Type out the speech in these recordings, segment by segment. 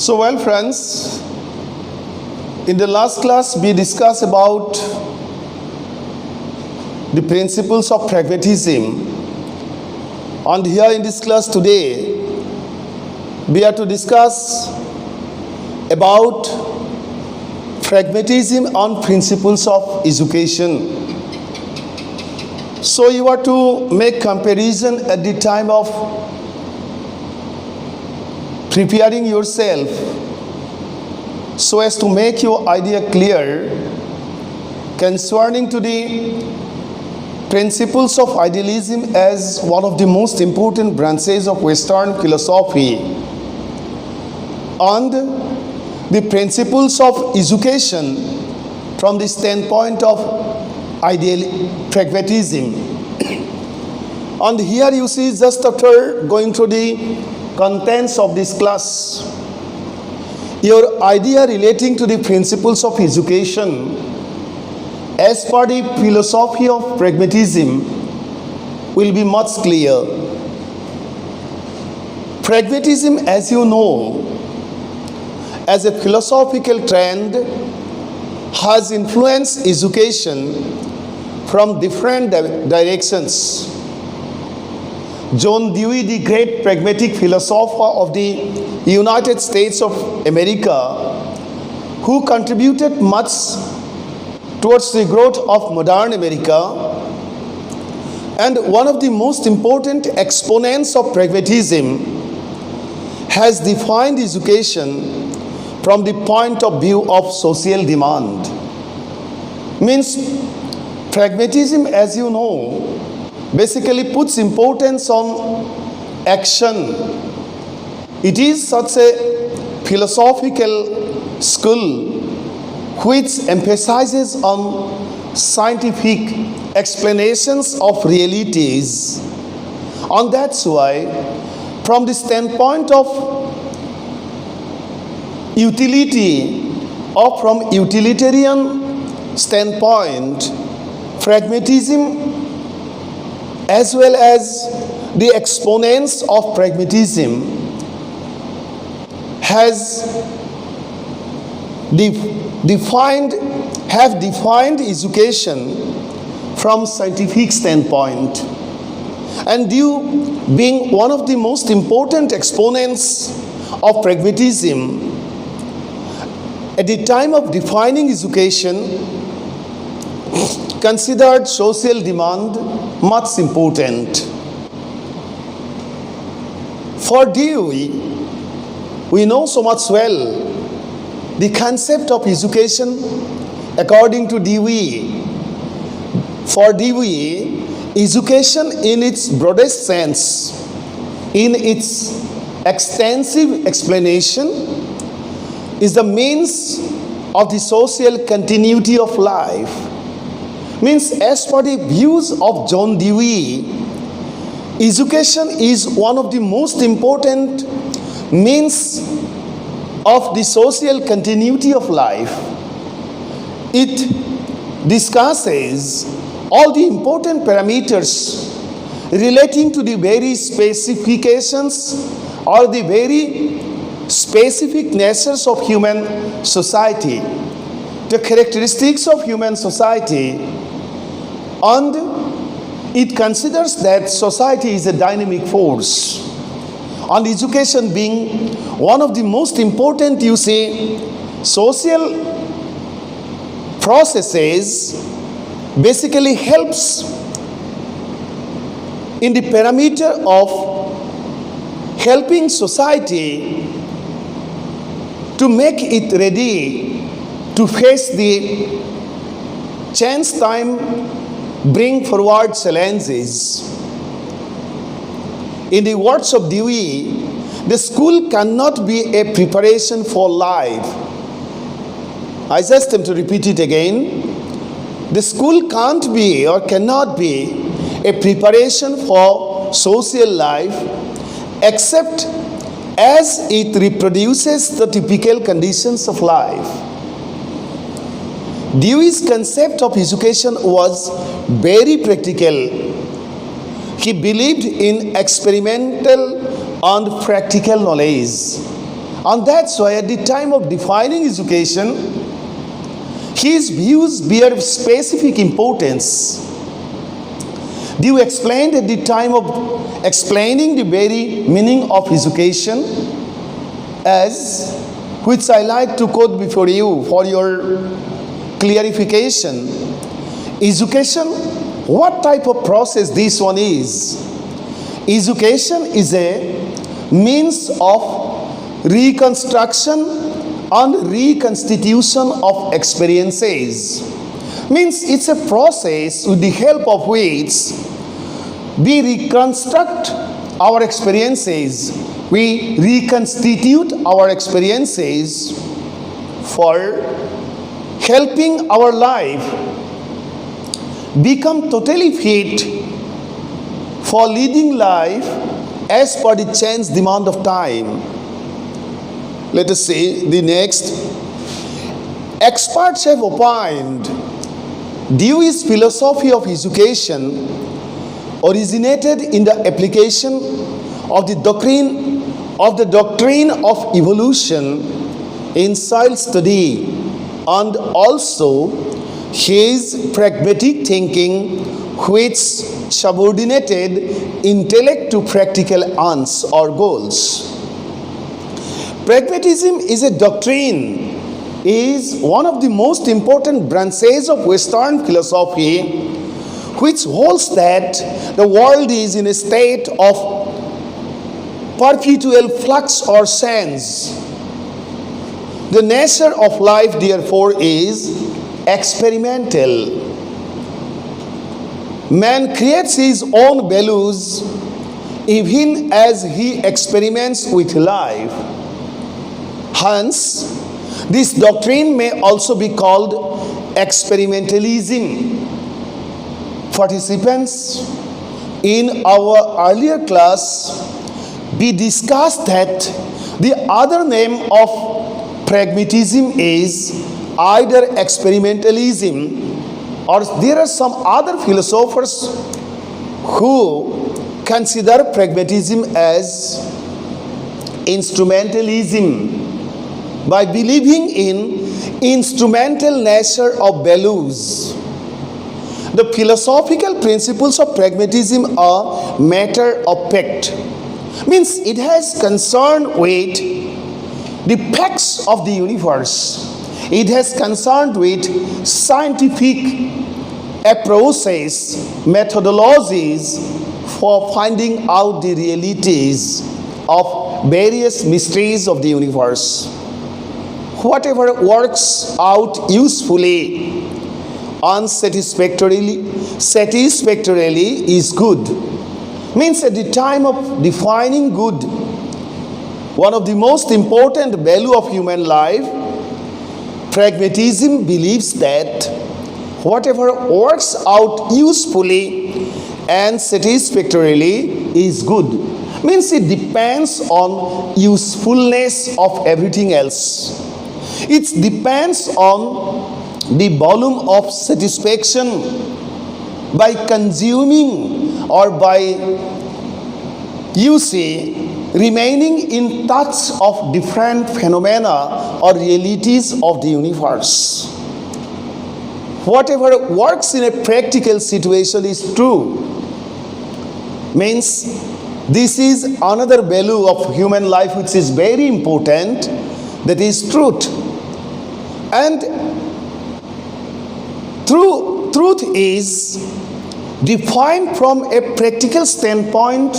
Well, friends, in the last class we discussed about the principles of pragmatism, and here in this class today we are to discuss about pragmatism on principles of education. So you are to make comparison at the time of preparing yourself so as to make your idea clear concerning to the principles of idealism as one of the most important branches of Western philosophy, and the principles of education from the standpoint of pragmatism. And here you see, just after going through the contents of this class, your idea relating to the principles of education as per the philosophy of pragmatism will be much clear. Pragmatism, as you know, as a philosophical trend, has influenced education from different directions. John Dewey, the great pragmatic philosopher of the United States of America, who contributed much towards the growth of modern America, and one of the most important exponents of pragmatism, has defined education from the point of view of social demand. Means pragmatism, as you know, basically puts importance on action. It is such a philosophical school which emphasizes on scientific explanations of realities. And that's why, from the standpoint of utility or from utilitarian standpoint, pragmatism as well as the exponents of pragmatism have defined education from scientific standpoint. And you, being one of the most important exponents of pragmatism, at the time of defining education, considered social demand much important. For Dewey, we know so much well the concept of education according to Dewey. For Dewey, education in its broadest sense, in its extensive explanation, is the means of the social continuity of life. Means, as per the views of John Dewey, education is one of the most important means of the social continuity of life. It discusses all the important parameters relating to the very specifications or the very specific natures of human society, the characteristics of human society, and it considers that society is a dynamic force. And education being one of the most important, social processes, basically helps in the parameter of helping society to make it ready to face the chance time bring forward challenges. In the words of Dewey, the school cannot be a preparation for life. I just have to repeat it again. The school can't be or cannot be a preparation for social life except as it reproduces the typical conditions of life. Dewey's concept of education was very practical. He believed in experimental and practical knowledge. And that's why at the time of defining education, his views bear specific importance. Dewey explained at the time of explaining the very meaning of education as, which I like to quote before you for your clarification. Education, what type of process this one is? Education is a means of reconstruction and reconstitution of experiences. Means it's a process with the help of which we reconstruct our experiences, we reconstitute our experiences for helping our life become totally fit for leading life as per the changed demand of time. Let us see the next. Experts have opined Dewey's philosophy of education originated in the application of the doctrine of evolution in child study, and also his pragmatic thinking, which subordinated intellect to practical ends or goals. Pragmatism is a doctrine, is one of the most important branches of Western philosophy, which holds that the world is in a state of perpetual flux or change. The nature of life, therefore, is experimental. Man creates his own values even as he experiments with life. Hence, this doctrine may also be called experimentalism. Participants, in our earlier class, we discussed that the other name of pragmatism is either experimentalism, or there are some other philosophers who consider pragmatism as instrumentalism, by believing in instrumental nature of values. The philosophical principles of pragmatism are matter of fact. Means it has concern with the facts of the universe. It has concern with scientific approaches, methodologies for finding out the realities of various mysteries of the universe. Whatever works out usefully, unsatisfactorily, satisfactorily is good. Means at the time of defining good, one of the most important value of human life, pragmatism believes that whatever works out usefully and satisfactorily is good. Means it depends on usefulness of everything else. It depends on the volume of satisfaction by consuming or by, you see, remaining in touch of different phenomena or realities of the universe. Whatever works in a practical situation is true. Means this is another value of human life which is very important, that is truth. And truth is defined from a practical standpoint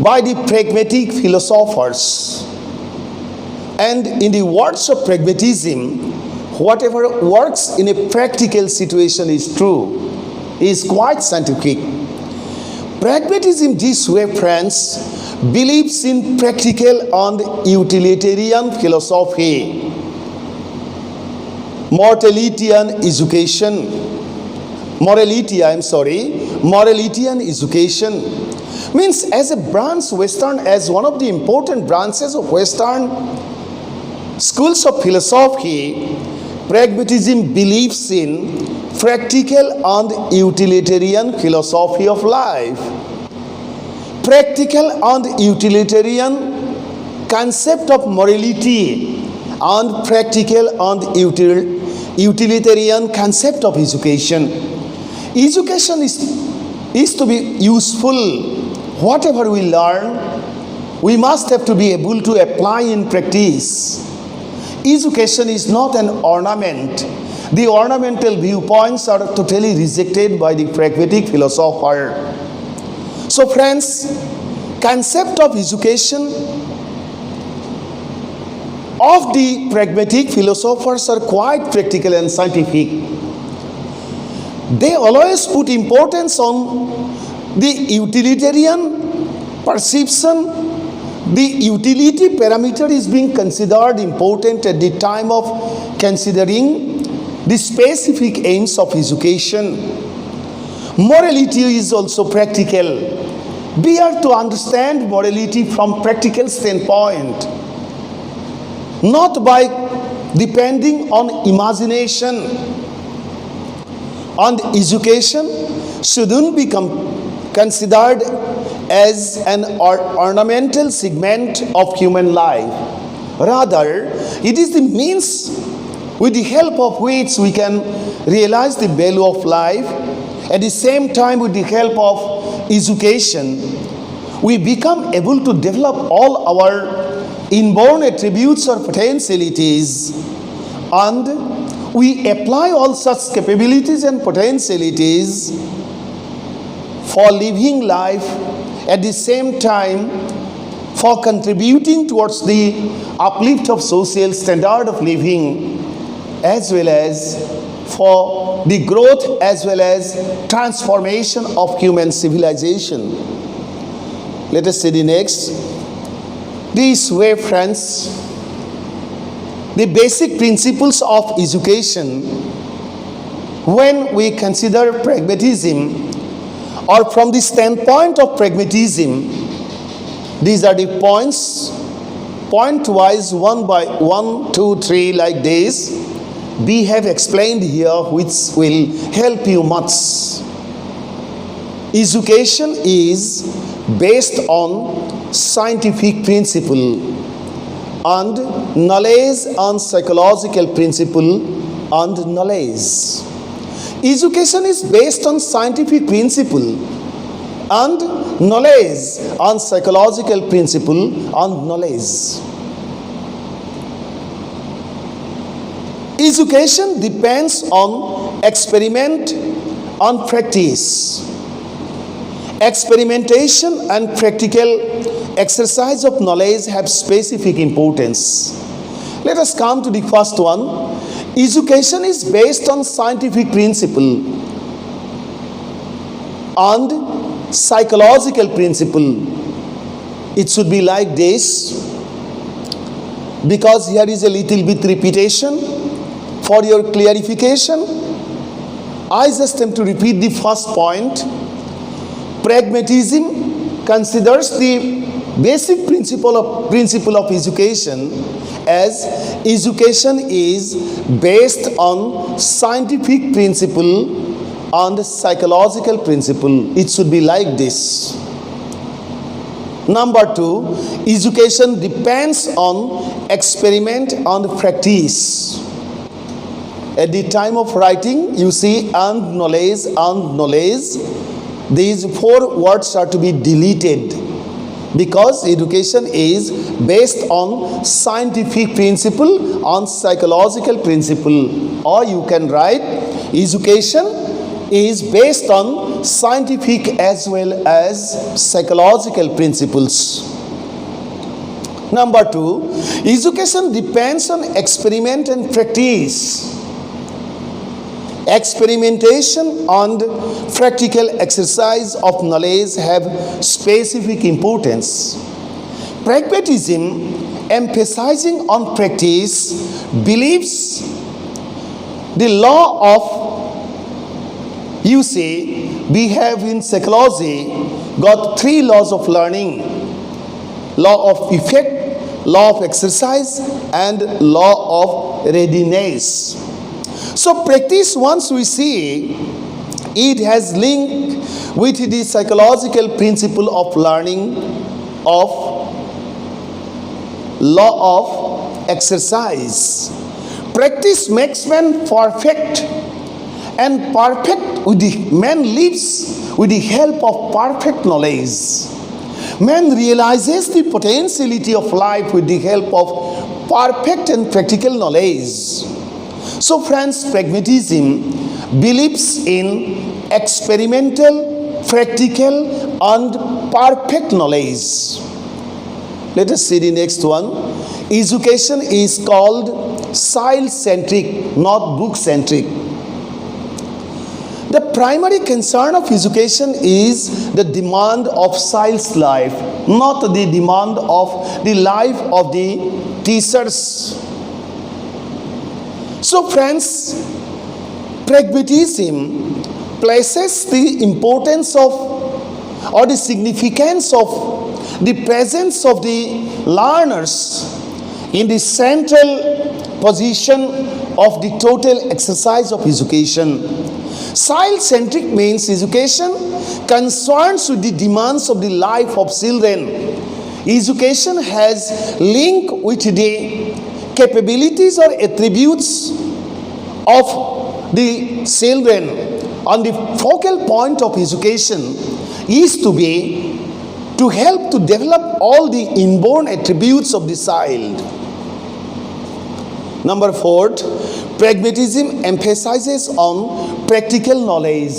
by the pragmatic philosophers. And in the words of pragmatism, whatever works in a practical situation is true, is quite scientific. Pragmatism, this way, friends, believes in practical and utilitarian philosophy, moralitarian education, means as a branch, as one of the important branches of Western schools of philosophy, pragmatism believes in practical and utilitarian philosophy of life. Practical and utilitarian concept of morality and practical and utilitarian concept of education. Education is to be useful. Whatever we learn, we must have to be able to apply in practice. Education is not an ornament. The ornamental viewpoints are totally rejected by the pragmatic philosopher. So friends, concept of education of the pragmatic philosophers are quite practical and scientific. They always put importance on the utilitarian perception. The utility parameter is being considered important at the time of considering the specific aims of education. Morality is also practical. We are to understand morality from practical standpoint, not by depending on imagination. And education shouldn't be considered as an ornamental segment of human life. Rather, it is the means with the help of which we can realize the value of life. At the same time, with the help of education, we become able to develop all our inborn attributes or potentialities, and we apply all such capabilities and potentialities for living life, at the same time for contributing towards the uplift of social standard of living, as well as for the growth as well as transformation of human civilization. Let us see the next. This way, friends, the basic principles of education, when we consider pragmatism, or from the standpoint of pragmatism, these are the points, point-wise, 1 by 1, 2, 3, like this. We have explained here, which will help you much. Education is based on scientific principle, and knowledge and psychological principle and knowledge. Education is based on scientific principle and knowledge and psychological principle and knowledge. Education depends on experiment and practice. Experimentation and practical exercise of knowledge have specific importance. Let us come to the first one. Education is based on scientific principle and psychological principle. It should be like this, because here is a little bit repetition. For your clarification, I just am to repeat the first point. Pragmatism considers the basic principle of education as education is based on scientific principle and psychological principle. It should be like this. Number 2, education depends on experiment and practice. At the time of writing, you see and knowledge, these 4 words are to be deleted, because education is based on scientific principle and psychological principle. Or you can write education is based on scientific as well as psychological principles. Number 2, education depends on experiment and practice. Experimentation and practical exercise of knowledge have specific importance. Pragmatism, emphasizing on practice, believes the law of, you see, we have in psychology got 3 laws of learning: law of effect, law of exercise, and law of readiness. So practice, once we see, it has link with the psychological principle of learning, of law of exercise. Practice makes man perfect, and man lives with the help of perfect knowledge. Man realizes the potentiality of life with the help of perfect and practical knowledge. So friends, pragmatism believes in experimental, practical and perfect knowledge. Let us see the next one. Education is called child-centric, not book-centric. The primary concern of education is the demand of child's life, not the demand of the life of the teachers. So friends, pragmatism places the importance of or the significance of the presence of the learners in the central position of the total exercise of education. Child-centric means education concerns with the demands of the life of children. Education has link with the capabilities or attributes of the children, and the focal point of education is to help to develop all the inborn attributes of the child. Number 4, pragmatism emphasizes on practical knowledge.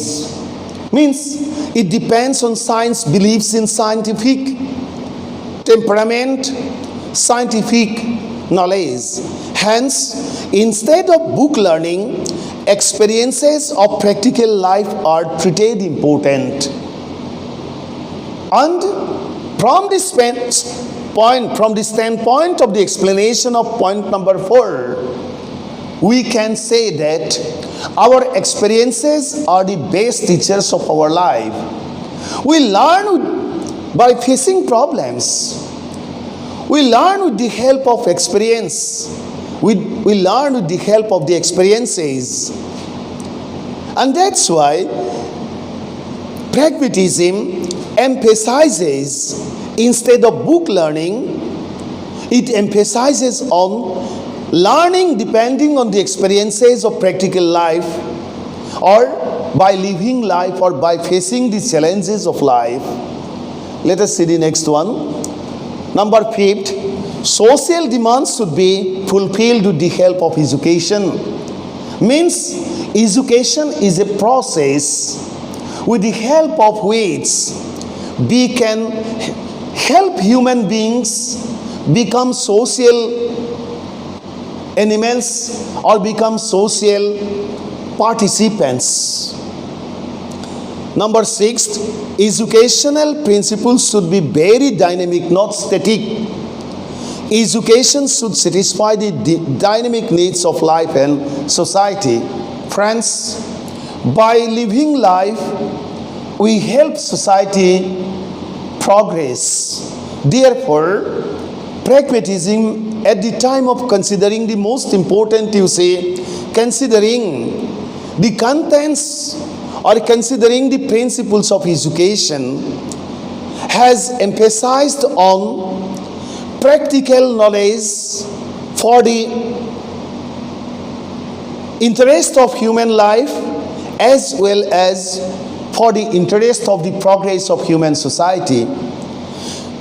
Means it depends on science, believes in scientific temperament, scientific knowledge. Hence, instead of book learning, experiences of practical life are treated important. And from this standpoint of the explanation of point number 4, we can say that our experiences are the best teachers of our life. We learn by facing problems. We learn with the help of experience. We learn with the help of the experiences. And that's why pragmatism emphasizes, instead of book learning, it emphasizes on learning depending on the experiences of practical life, or by living life, or by facing the challenges of life. Let us see the next one. Number 5, social demands should be fulfilled with the help of education. Means education is a process with the help of which we can help human beings become social animals or become social participants. Number 6, educational principles should be very dynamic, not static. Education should satisfy the dynamic needs of life and society. Friends, by living life, we help society progress. Therefore, pragmatism at the time of considering the most important, considering the contents or considering the principles of education, has emphasized on practical knowledge for the interest of human life as well as for the interest of the progress of human society.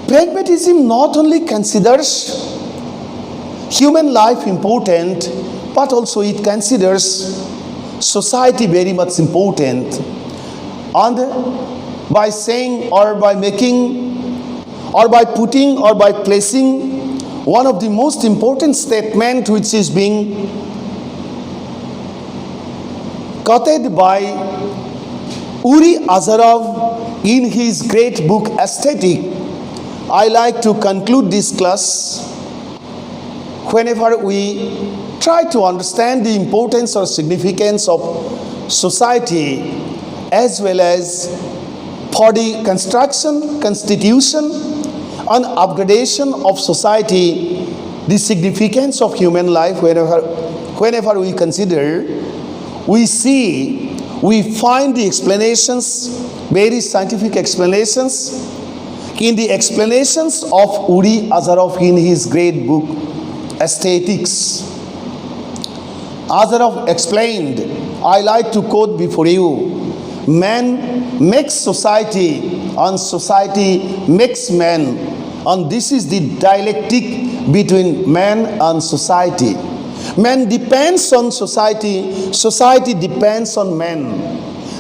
Pragmatism not only considers human life important, but also it considers society very much important. And by saying or by making or by putting or by placing one of the most important statement which is being quoted by Uri Azarov in his great book Aesthetic, I like to conclude this class. Whenever we try to understand the importance or significance of society as well as for the construction, constitution and upgradation of society, the significance of human life, whenever we consider, we find the explanations, very scientific explanations In the explanations of Uri Azarov in his great book Aesthetics, Azarov explained, I like to quote before you, man makes society and society makes man, and this is the dialectic between man and society. Man depends on society, society depends on man.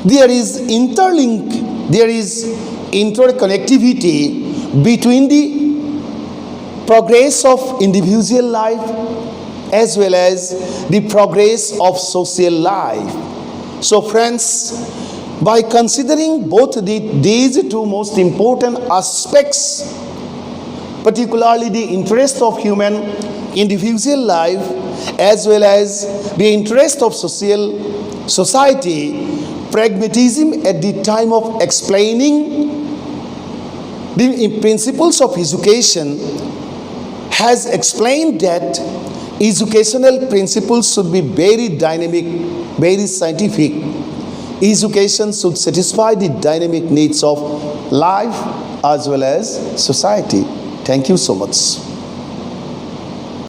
There is interlink, there is interconnectivity between the progress of individual life as well as the progress of social life. So friends, by considering both these two most important aspects, particularly the interest of human individual life as well as the interest of society, pragmatism at the time of explaining the principles of education has explained that educational principles should be very dynamic, very scientific. Education should satisfy the dynamic needs of life as well as society. Thank you so much.